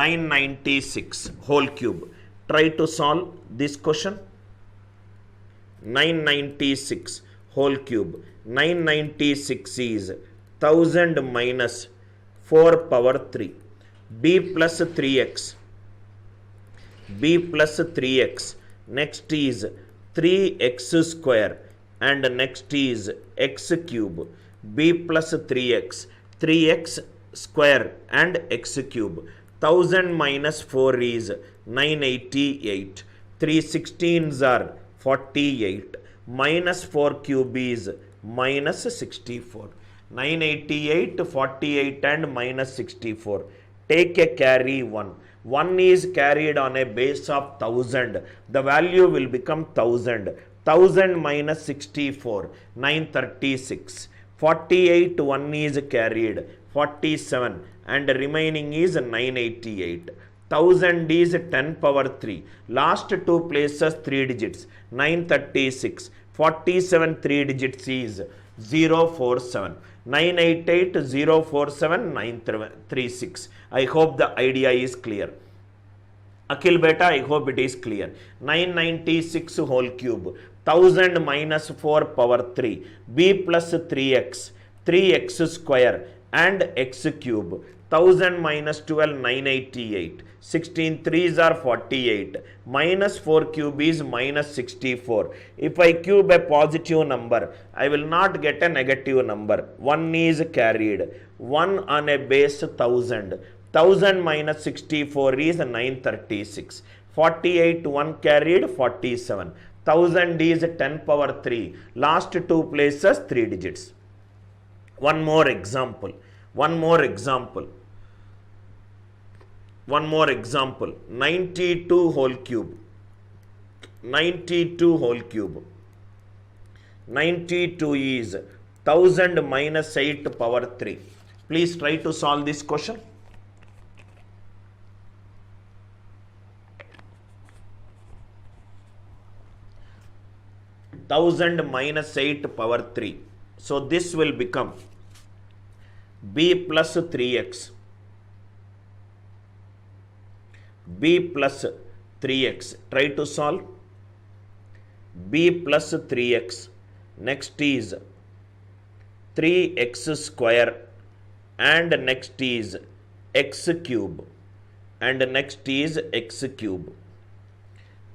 996 whole cube. Try to solve this question. 996 whole cube. 996 is 1000 minus 4 power 3. B plus 3x. B plus 3x. Next is 3x square. And next is x cube. B plus 3x. 3x square and x cube. 1000 minus 4 is 988. 3 16s are 48. Minus 4 cube is minus 64. 988, 48 and minus 64. Take a carry 1. 1 is carried on a base of 1000. The value will become 1000. 1000 minus 64, 936. 48, 1 is carried, 47, and remaining is 988. 1000 is 10 power 3. Last two places 3 digits, 936. 47 3 digits is 047. 988, 047, 936. I hope the idea is clear. Akhil beta, I hope it is clear. 996 whole cube. 1000 minus 4 power 3. B plus 3x. 3x square and x cube. 1000 minus 12, 988. 16 3s are 48. Minus 4 cube is minus 64. If I cube a positive number, I will not get a negative number. 1 is carried. 1 on a base 1000. 1000 minus 64 is 936. 48 1 carried, 47. 1000 is 10 power 3. Last two places 3 digits. One more example. 92 whole cube. 92 whole cube. 92 is 1000 minus 8 power 3. Please try to solve this question. 1000 minus 8 power 3. So this will become B plus 3x. B plus 3x. Try to solve. B plus 3x. Next is 3x square and next is x cube and next is x cube.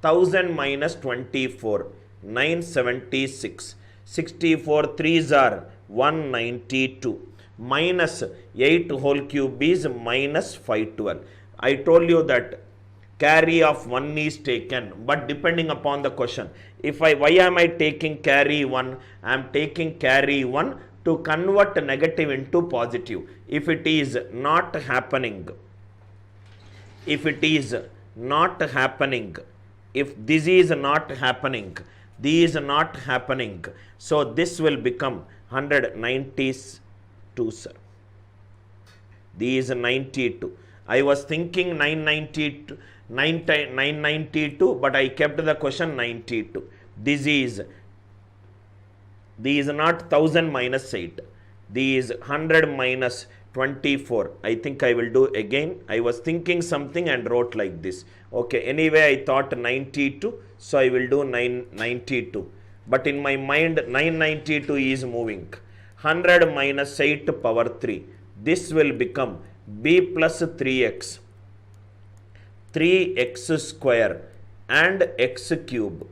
1000 minus 24. 976. 64 3s are 192. Minus 8 whole cube is minus 512. I told you that carry of 1 is taken, but depending upon the question, why am I taking carry 1? I am taking carry 1 to convert negative into positive. If it is not happening, if this is not happening, these not happening, so this will become 192, sir. These 92. I was thinking 992, but I kept the question 92. This is not 1000 minus 8. These 100 minus 24. I think I will do again. I was thinking something and wrote like this. Okay, anyway, I thought 92, so I will do 992. But in my mind, 992 is moving. 100 minus 8 power 3. This will become B plus 3x. 3x square and x cube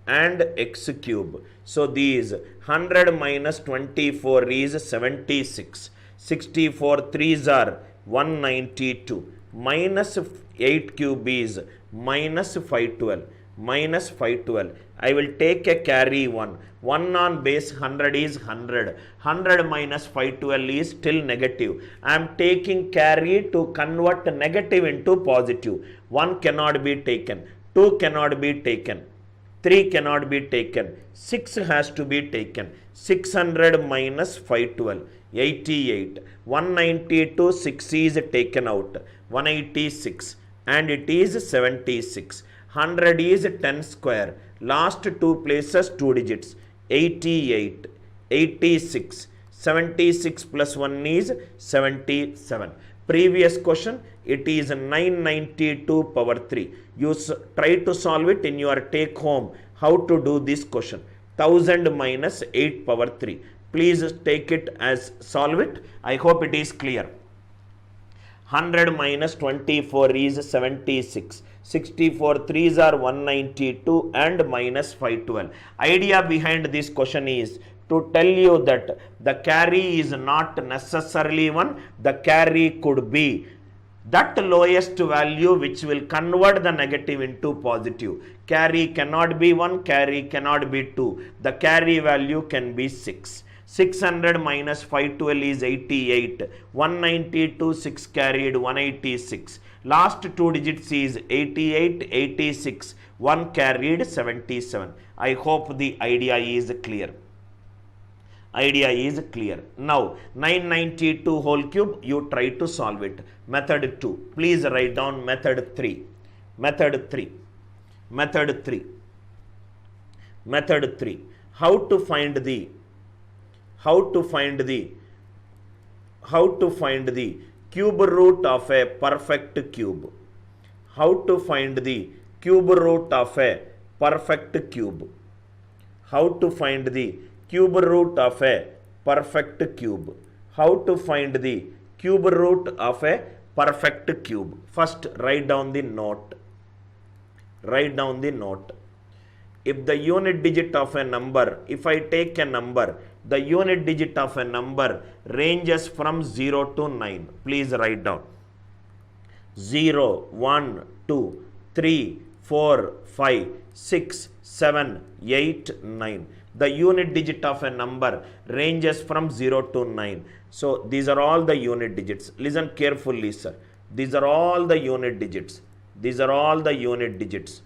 and x cube. So these 100 minus 24 is 76. 64 3s are 192. Minus 8 cube is minus 512. Minus 512. I will take a carry 1. 1 on base 100 is 100. 100 minus 512 is still negative. I am taking carry to convert negative into positive. 1 cannot be taken. 2 cannot be taken. 3 cannot be taken. 6 has to be taken. 600 minus 512. 88. 192, 6 is taken out. 186. And it is 76. 100 is 10 square. Last two places 2 digits. 88. 86. 76 plus 1 is 77. Previous question, it is 992 power 3. You try to solve it in your take home. How to do this question? 1000 minus 8 power 3. Please take it as solve it. I hope it is clear. 100 minus 24 is 76. 64 3s are 192 and minus 512. Idea behind this question is to tell you that the carry is not necessarily 1. The carry could be that lowest value which will convert the negative into positive. Carry cannot be 1, carry cannot be 2. The carry value can be 6. 600 minus 512 is 88. 192, 6 carried 186. Last two digits is 88, 86. 1 carried 77. I hope the idea is clear. Idea is clear. Now 992 whole cube, you try to solve it. Method 2. Please write down method 3. Method 3. Method 3. Method 3. How to find the cube root of a perfect cube. How to find the cube root of a perfect cube. How to find the cube root of a perfect cube. How to find the cube root of a perfect cube? First, write down the note. Write down the note. If the unit digit of a number, if I take a number, the unit digit of a number ranges from 0 to 9. Please write down. 0, 1, 2, 3, 4, 5, 6, 7, 8, 9. The unit digit of a number ranges from 0 to 9. So these are all the unit digits. Listen carefully, sir. These are all the unit digits. These are all the unit digits.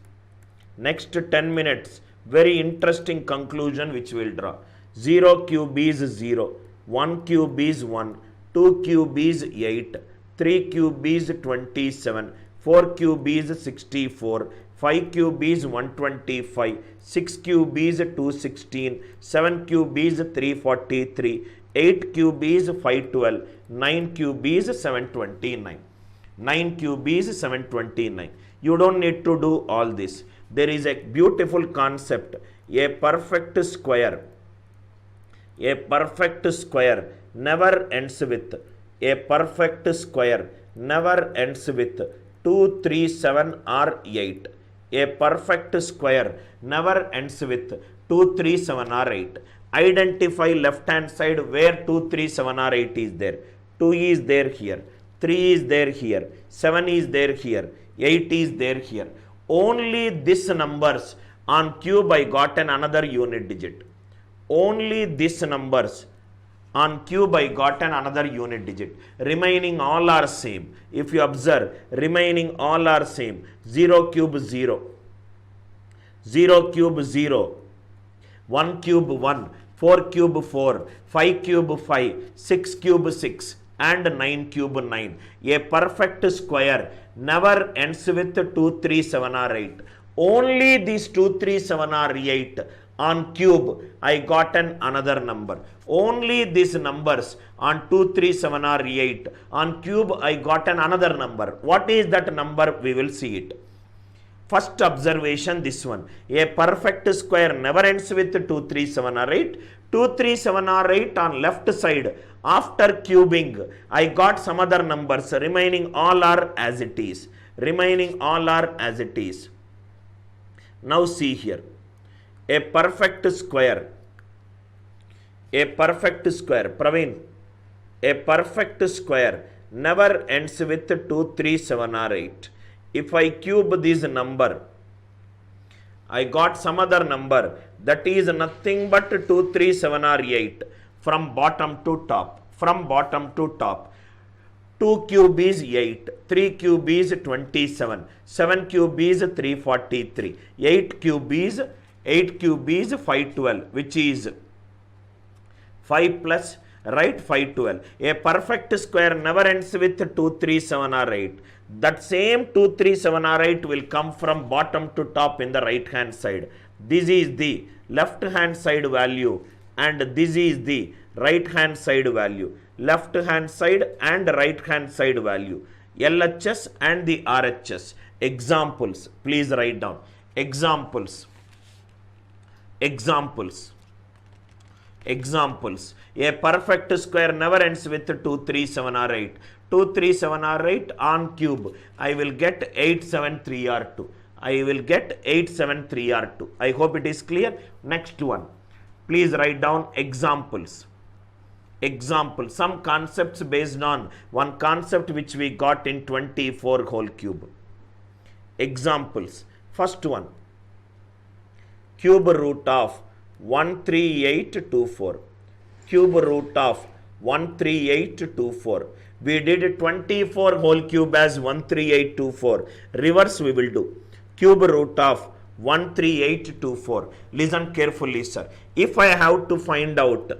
Next 10 minutes, very interesting conclusion which we will draw. 0 cube is 0. 1 cube is 1. 2 cube is 8. 3 cube is 27. 4 cube is 64. 5 cube is 125. 6 cube is 216. 7 cube is 343. 8 cube is 512. 9 cube is 729. 9 cube is 729. You don't need to do all this. There is a beautiful concept. A perfect square. A perfect square never ends with. A perfect square never ends with 2, 3, 7 or 8. A perfect square never ends with 2, 3, 7 or 8. Identify left hand side where 2, 3, 7 or 8 is there. 2 is there here. 3 is there here. 7 is there here. 8 is there here. Only these numbers on cube I got another unit digit. Only these numbers on cube I got another unit digit. Remaining all are same. If you observe, remaining all are same. 0 cube 0. 0 cube 0. 1 cube 1. 4 cube 4. 5 cube 5. 6 cube 6. And 9 cube 9. A perfect square never ends with 2, 3, 7 or 8. Only these 2, 3, 7 or 8 on cube I got another number. Only these numbers on 2, 3, 7 or 8 on cube I got another number. What is that number? We will see it. First observation, this one. A perfect square never ends with 2, 3, 7 or 8. 2, 3, 7 or 8 on left side. After cubing, I got some other numbers. Remaining all are as it is. Remaining all are as it is. Now see here. A perfect square. A perfect square. Praveen. A perfect square never ends with 2, 3, 7 or 8. If I cube this number, I got some other number that is nothing but 2, 3, 7 or 8 from bottom to top. From bottom to top. 2 cube is 8. 3 cube is 27. 7 cube is 343. 8 cube is 512, which is 5 plus, right, 512. A perfect square never ends with 2, 3, 7 or 8. That same 2, 3, 7 or 8 will come from bottom to top in the right hand side. This is the left hand side value. and this is the right hand side value, left hand side and right hand side value, LHS and the RHS. Examples, please write down. Examples. A perfect square never ends with 2, 3, 7 or 8. 2, 3, 7 or 8 on cube, I will get 8, 7, 3 or 2. I will get 8, 7, 3 or 2. I hope it is clear. Next one. Please write down examples. Some concepts based on one concept which we got in 24 whole cube. Examples. First one. Cube root of 13824. Cube root of 13824. We did 24 whole cube as 13824. Reverse we will do. Cube root of 13824. Listen carefully, sir. If I have to find out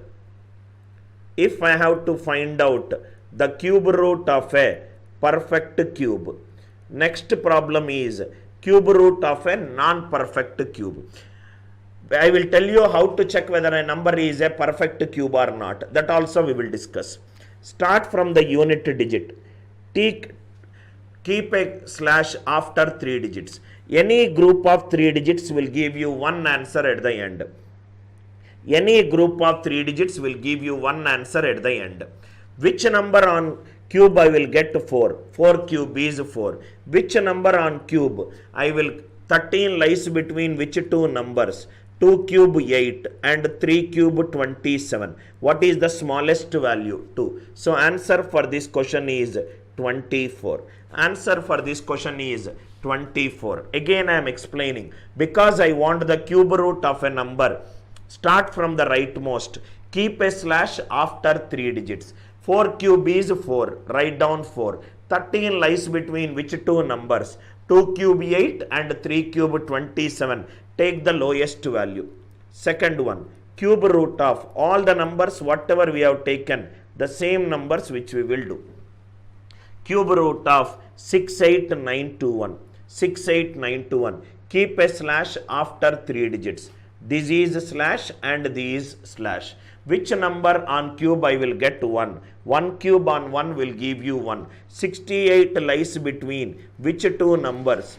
the cube root of a perfect cube, next problem is cube root of a non-perfect cube. I will tell you how to check whether a number is a perfect cube or not. That also we will discuss. Start from the unit digit. Keep a slash after 3 digits. Any group of 3 digits will give you one answer at the end. Any group of 3 digits will give you one answer at the end. Which number on cube I will get 4? 4 cube is 4. Which number on cube I will 13 lies between which two numbers? 2 cube 8 and 3 cube 27. What is the smallest value? 2. So answer for this question is 24. Answer for this question is 24. Again I am explaining. Because I want the cube root of a number, start from the rightmost. Keep a slash after 3 digits. 4 cube is 4. Write down 4. 13 lies between which two numbers? 2 cube 8 and 3 cube 27. Take the lowest value. Second one, cube root of all the numbers whatever we have taken, the same numbers which we will do. Cube root of 68921. 68921. Keep a slash after 3 digits. This is slash and this is slash. Which number on cube I will get 1? 1 cube on 1 will give you 1. 68 lies between which two numbers?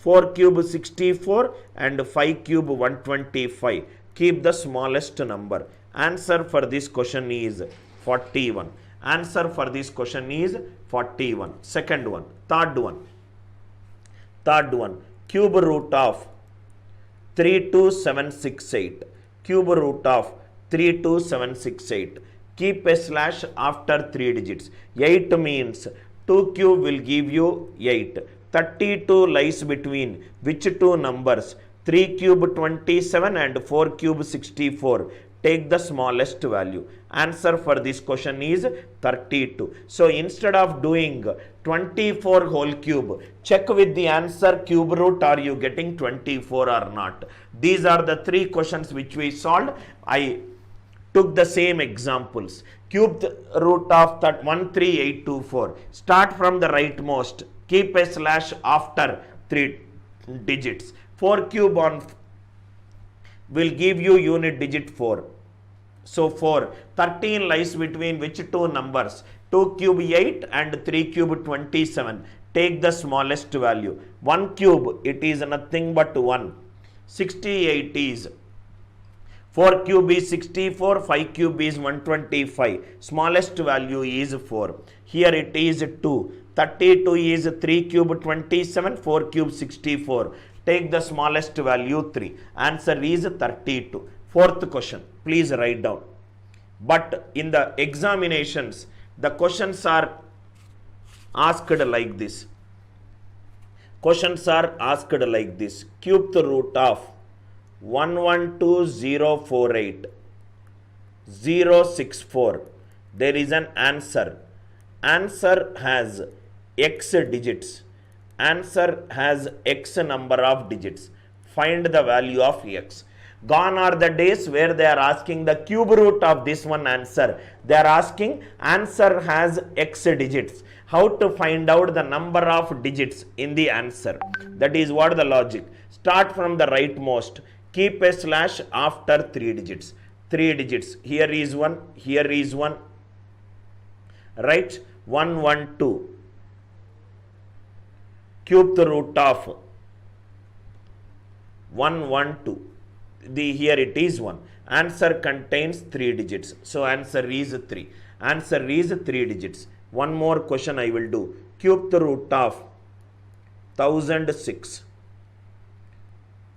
4 cube 64 and 5 cube 125. Keep the smallest number. Answer for this question is 41. Answer for this question is 41. Second one. Third one. Cube root of 32768. Cube root of 32768. Keep a slash after 3 digits. 8 means 2 cube will give you 8. 32 lies between which two numbers? 3 cube 27 and 4 cube 64. Take the smallest value. Answer for this question is 32. So instead of doing 24 whole cube, check with the answer cube root, are you getting 24 or not? These are the 3 questions which we solved. I took the same examples. Cube root of 13824. Start from the rightmost. Keep a slash after 3 digits. 4 cube on will give you unit digit 4. So 4. 13 lies between which two numbers? 2 cube 8 and 3 cube 27. Take the smallest value. 1 cube, it is nothing but 1. 68 is 4 cube is 64, 5 cube is 125. Smallest value is 4. Here it is 2. 32 is 3 cube 27, 4 cube 64. Take the smallest value 3. Answer is 32. Fourth question. Please write down. But in the examinations, the questions are asked like this. Questions are asked like this. Cube the root of 112048 064. There is an answer. Answer has x digits. Answer has x number of digits. Find the value of x. Gone are the days where they are asking the cube root of this one answer. They are asking answer has x digits. How to find out the number of digits in the answer? That is what the logic. Start from the rightmost. Keep a slash after 3 digits. 3 digits. Here is 1, here is 1, right? 1 1 2, cube the root of 1 1 2, here it is 1. Answer contains 3 digits, so answer is 3. Answer is 3 digits. One more question I will do. Cube the root of 1006,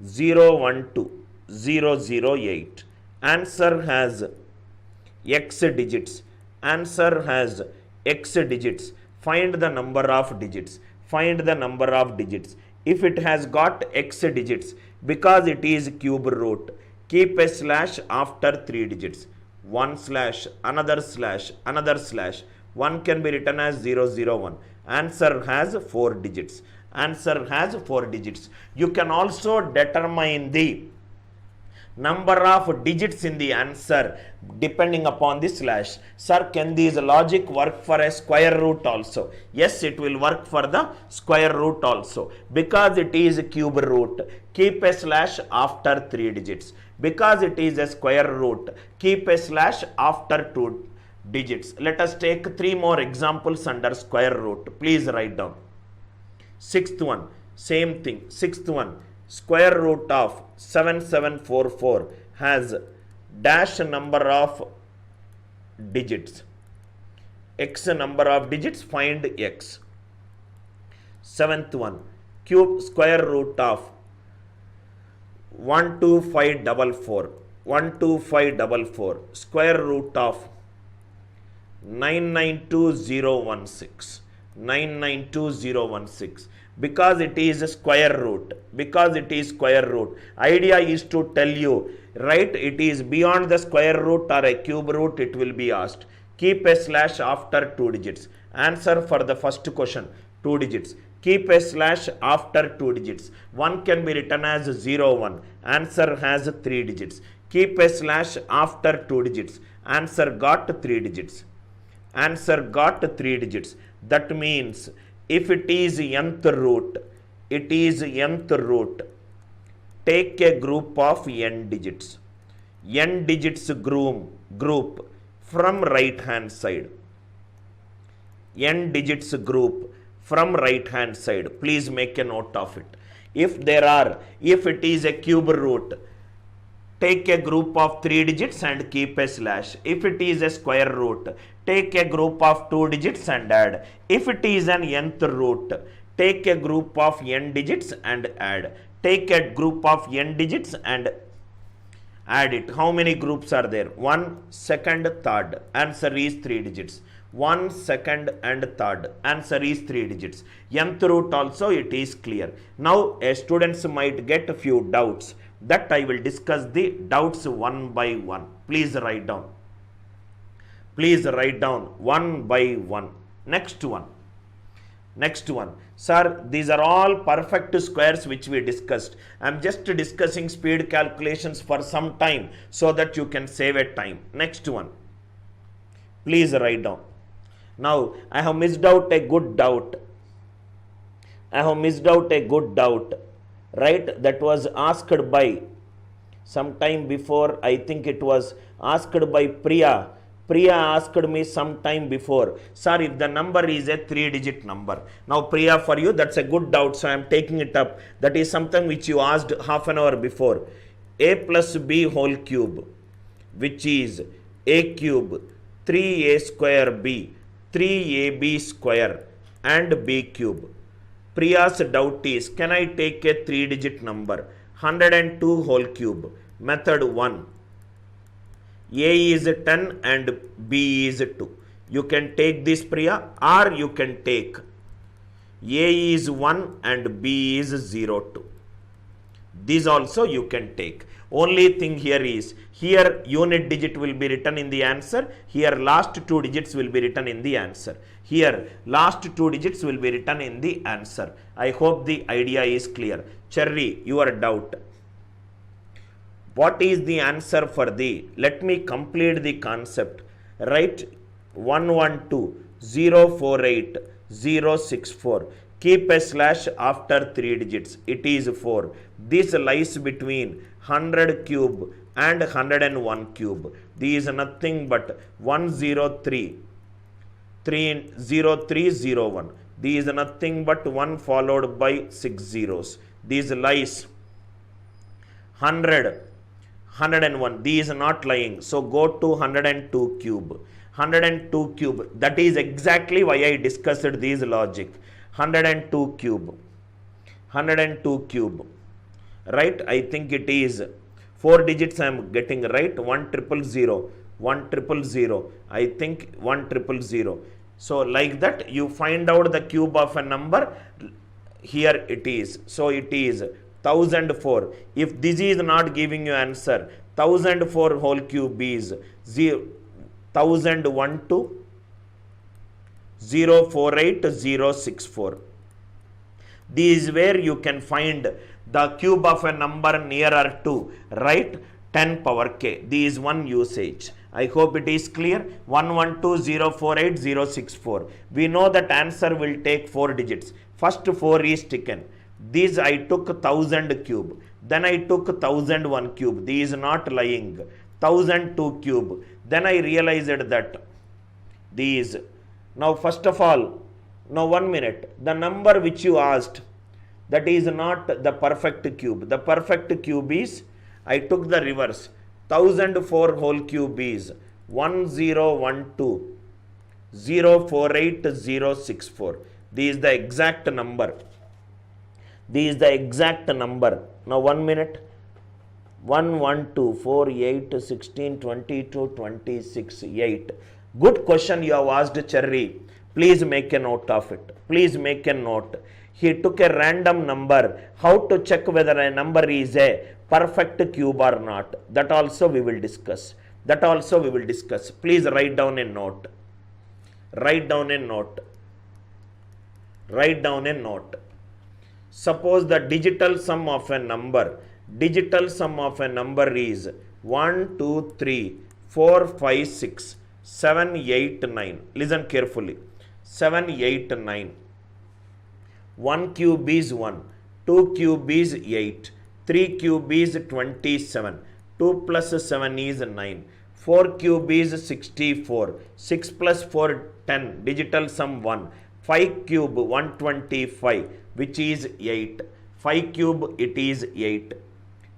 012, 008. Answer has x digits. Answer has x digits. Find the number of digits. Find the number of digits. If it has got x digits, because it is cube root, keep a slash after 3 digits. One slash, another slash, another slash. One can be written as 001. Answer has 4 digits. Answer has 4 digits. You can also determine the number of digits in the answer depending upon the slash. Sir, can this logic work for a square root also? Yes, it will work for the square root also. Because it is a cube root, keep a slash after 3 digits. Because it is a square root, keep a slash after 2 digits. Let us take 3 more examples under square root. Please write down. Sixth one, same thing. Sixth one, square root of 7744 has dash number of digits. X number of digits, find x. Seventh one, cube square root of 12544, 12544, square root of 992016, 992016. Because it is a square root, because it is square root, idea is to tell you, right, it is beyond the square root or a cube root, it will be asked. Keep a slash after 2 digits. Answer for the first question, 2 digits. Keep a slash after 2 digits. One can be written as 01. Answer has 3 digits. Keep a slash after 2 digits. Answer got 3 digits. Answer got 3 digits. That means if it is nth root, it is nth root, take a group of n digits. N digits group from right hand side. N digits group from right hand side. Please make a note of it. If it is a cube root, take a group of 3 digits and keep a slash. If it is a square root, take a group of 2 digits and add. If it is an nth root, take a group of n digits and add. Take a group of n digits and add it. How many groups are there? 1, 2nd, 3rd. Answer is 3 digits. 1, 2nd and 3rd. Answer is 3 digits. Nth root also it is clear. Now students might get a few doubts. That I will discuss the doubts one by one. Please write down. Please write down one by one. Next one. Next one. Sir, these are all perfect squares which we discussed. I am just discussing speed calculations for some time so that you can save a time. Next one. Please write down. Now, I have missed out a good doubt. I have missed out a good doubt. Right, that was asked by some time before. I think it was asked by Priya. Priya asked me some time before, sir, if the number is a 3-digit number. Now Priya, for you that's a good doubt, so I am taking it up. That is something which you asked half an hour before. A plus b whole cube, which is a cube, 3a square b, 3ab square and b cube. Priya's doubt is, can I take a 3-digit number? 102 whole cube. Method 1. A is 10 and B is 2. You can take this, Priya, or you can take A is 1 and B is 02. These also you can take. Only thing here is, here unit digit will be written in the answer. Here last 2 digits will be written in the answer. Here last 2 digits will be written in the answer. I hope the idea is clear. Cherry, your doubt. What is the answer for the? Let me complete the concept. Write 112 048 064. Keep a slash after 3 digits. It is 4. This lies between 100 cube and 101 cube. These is nothing but 103, 0301. These is nothing but 1 followed by 6 zeros. These lies. 100, 101. These are not lying. So go to 102 cube. 102 cube. That is exactly why I discussed these logic. 102 cube. 102 cube. Right? I think it is 4 digits I am getting right. 1000. 1000. I think 1000. So like that you find out the cube of a number. Here it is. So it is 1004. If this is not giving you answer, 1004 whole cube is 1012 048064. This is where you can find the cube of a number nearer to, right? 10 power k. This is one usage. I hope it is clear. 1120488064. We know that answer will take 4 digits. First 4 is taken. This I took 1000 cube. Then I took 1001 cube. This is not lying. 1002 cube. Then I realized that these. Now first of all, now 1 minute. The number which you asked, that is not the perfect cube. The perfect cube is, I took the reverse. 1004 whole cube is 1012 048064. This is the exact number. This is the exact number. Now 1 minute. 1, 1, 2, 4, 8, 16, 22, 26, 8. Good question you have asked, Cherry. Please make a note of it. Please make a note. He took a random number. How to check whether a number is a perfect cube or not? That also we will discuss. That also we will discuss. Please write down a note. Write down a note. Write down a note. Suppose the digital sum of a number. Digital sum of a number is 1, 2, 3, 4, 5, 6, 7, 8, 9. Listen carefully. 7, 8, 9. 1 cube is 1. 2 cube is 8. 3 cube is 27. 2 plus 7 is 9. 4 cube is 64. 6 plus 4, 10. Digital sum 1. 5 cube 125, which is 8. 5 cube it is 8.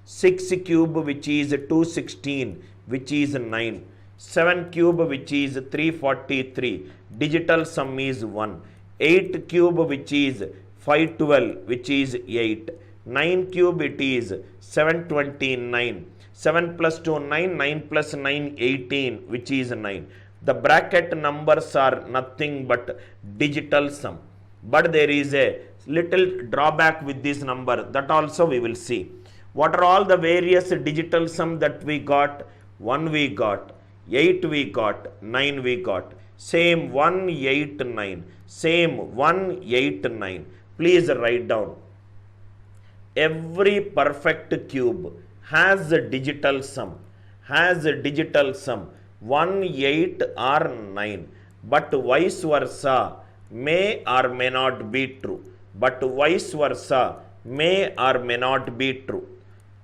6 cube which is 216, which is 9. 7 cube which is 343. Digital sum is 1. 8 cube which is 512, which is 8. 9 cube it is 729. 7 plus 2 9, 9 plus 9 18, which is 9. The bracket numbers are nothing but digital sum. But there is a little drawback with this number, that also we will see. What are all the various digital sum that we got? 1 we got, 8 we got, 9 we got. Same 1, 8, 9. Same 1, 8, 9. Please write down. Every perfect cube has a digital sum. Has a digital sum. 1, 8 or 9. But vice versa may or may not be true. But vice versa may or may not be true.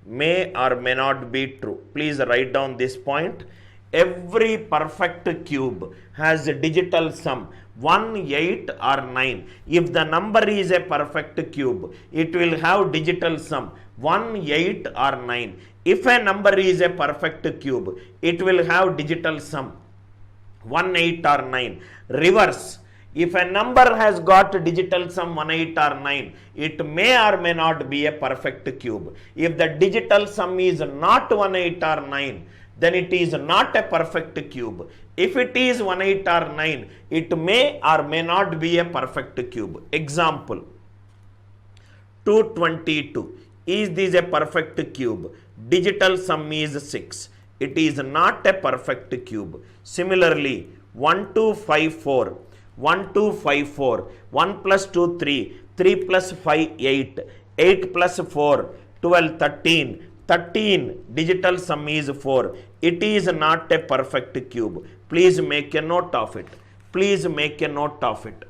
May or may not be true. Please write down this point. Every perfect cube has a digital sum 1, 8 or 9. If the number is a perfect cube, it will have digital sum 1, 8 or 9. If a number is a perfect cube, it will have digital sum 1, 8 or 9. Reverse. If a number has got digital sum 1, 8 or 9, it may or may not be a perfect cube. If the digital sum is not 1, 8 or 9, then it is not a perfect cube. If it is 1, 8 or 9, it may or may not be a perfect cube. Example, 222. Is this a perfect cube? Digital sum is 6. It is not a perfect cube. Similarly, 1254. 1254. 1 plus 2, 3. 3 plus 5, 8. 8 plus 4, 12, 13. 13. Digital sum is 4. It is not a perfect cube. Please make a note of it. Please make a note of it.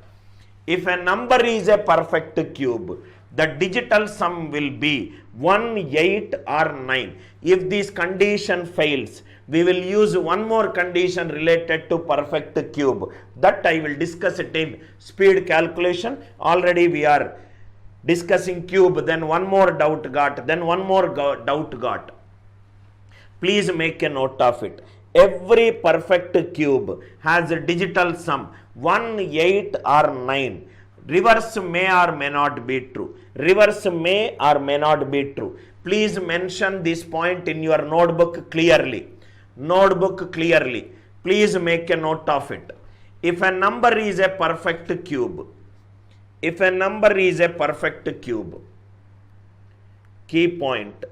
If a number is a perfect cube, the digital sum will be 1, 8 or 9. If this condition fails, we will use one more condition related to perfect cube. That I will discuss it in speed calculation. Already we are discussing cube, then one more doubt got, then one more doubt got. Please make a note of it. Every perfect cube has a digital sum 1, 8 or 9. Reverse may or may not be true. Reverse may or may not be true. Please mention this point in your notebook clearly. Notebook clearly. Please make a note of it. If a number is a perfect cube, if a number is a perfect cube, key point,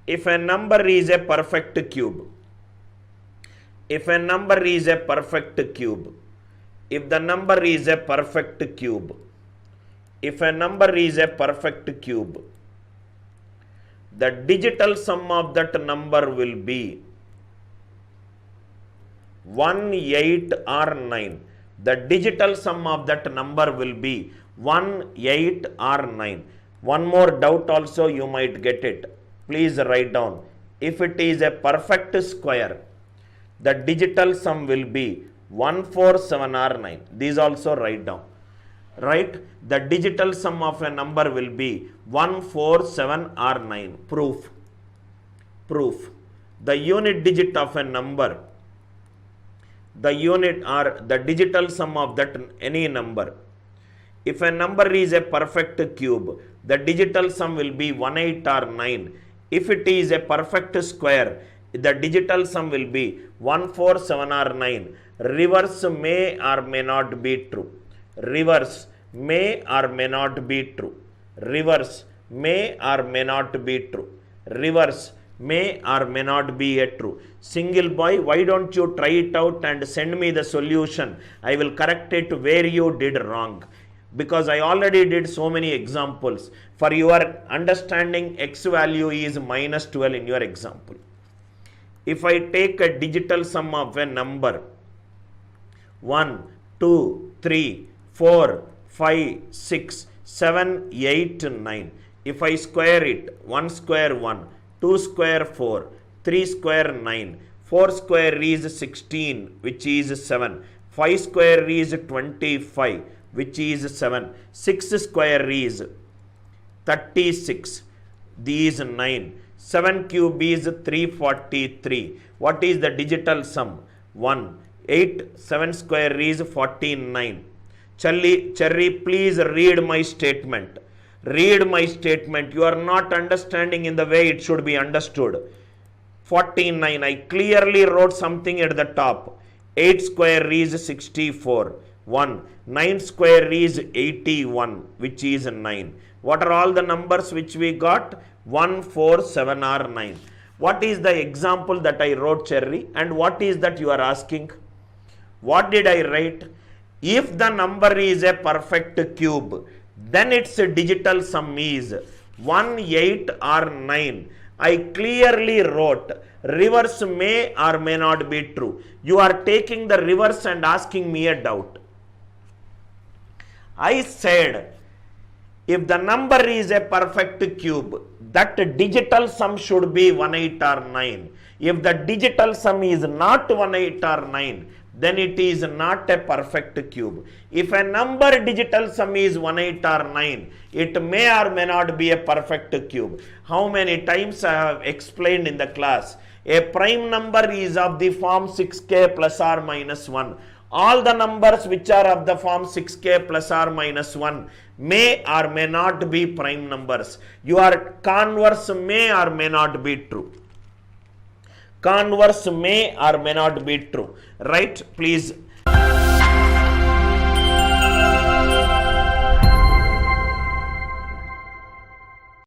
if a number is a perfect cube, if a number is a perfect cube, if the number is a perfect cube, if a number is a perfect cube, the digital sum of that number will be 1, 8 or 9. The digital sum of that number will be 1, 8 or 9. One more doubt also you might get it. Please write down. If it is a perfect square, the digital sum will be 1, 4, 7 or 9. These also write down. Right? The digital sum of a number will be 1, 4, 7 or 9. Proof. Proof. The unit digit of a number, the unit or the digital sum of that any number. If a number is a perfect cube, the digital sum will be 1, 8 or 9. If it is a perfect square, the digital sum will be 1, 4, 7 or 9. Reverse may or may not be true. Reverse may or may not be true. Reverse may or may not be true. Reverse may or may not be a true. Single boy, why don't you try it out and send me the solution? I will correct it where you did wrong. Because I already did so many examples. For your understanding, x value is minus 12 in your example. If I take a digital sum of a number 1, 2, 3, 4, 5, 6, 7, 8, 9. If I square it, 1 square 1, 2 square 4, 3 square 9, 4 square is 16, which is 7, 5 square is 25, which is 7, 6 square is 36, these 9, 7 cube is 343. What is the digital sum? 1, 8, 7 square is 49. Cherry, please read my statement. Read my statement. You are not understanding in the way it should be understood. 49. I clearly wrote something at the top. 8 square is 64. 1. 9 square is 81, which is 9. What are all the numbers which we got? 1, 4, 7 or 9. What is the example that I wrote, Cherry? And what is that you are asking? What did I write? If the number is a perfect cube, then its digital sum is 1, 8 or 9. I clearly wrote reverse may or may not be true. You are taking the reverse and asking me a doubt. I said if the number is a perfect cube, that digital sum should be 1, 8 or 9. If the digital sum is not 1, 8 or 9, then it is not a perfect cube. If a number digital sum is 1, 8 or 9, it may or may not be a perfect cube. How many times I have explained in the class? A prime number is of the form 6k plus or minus 1. All the numbers which are of the form 6k plus or minus 1 may or may not be prime numbers. Your converse may or may not be true. Converse may or may not be true. Right? Please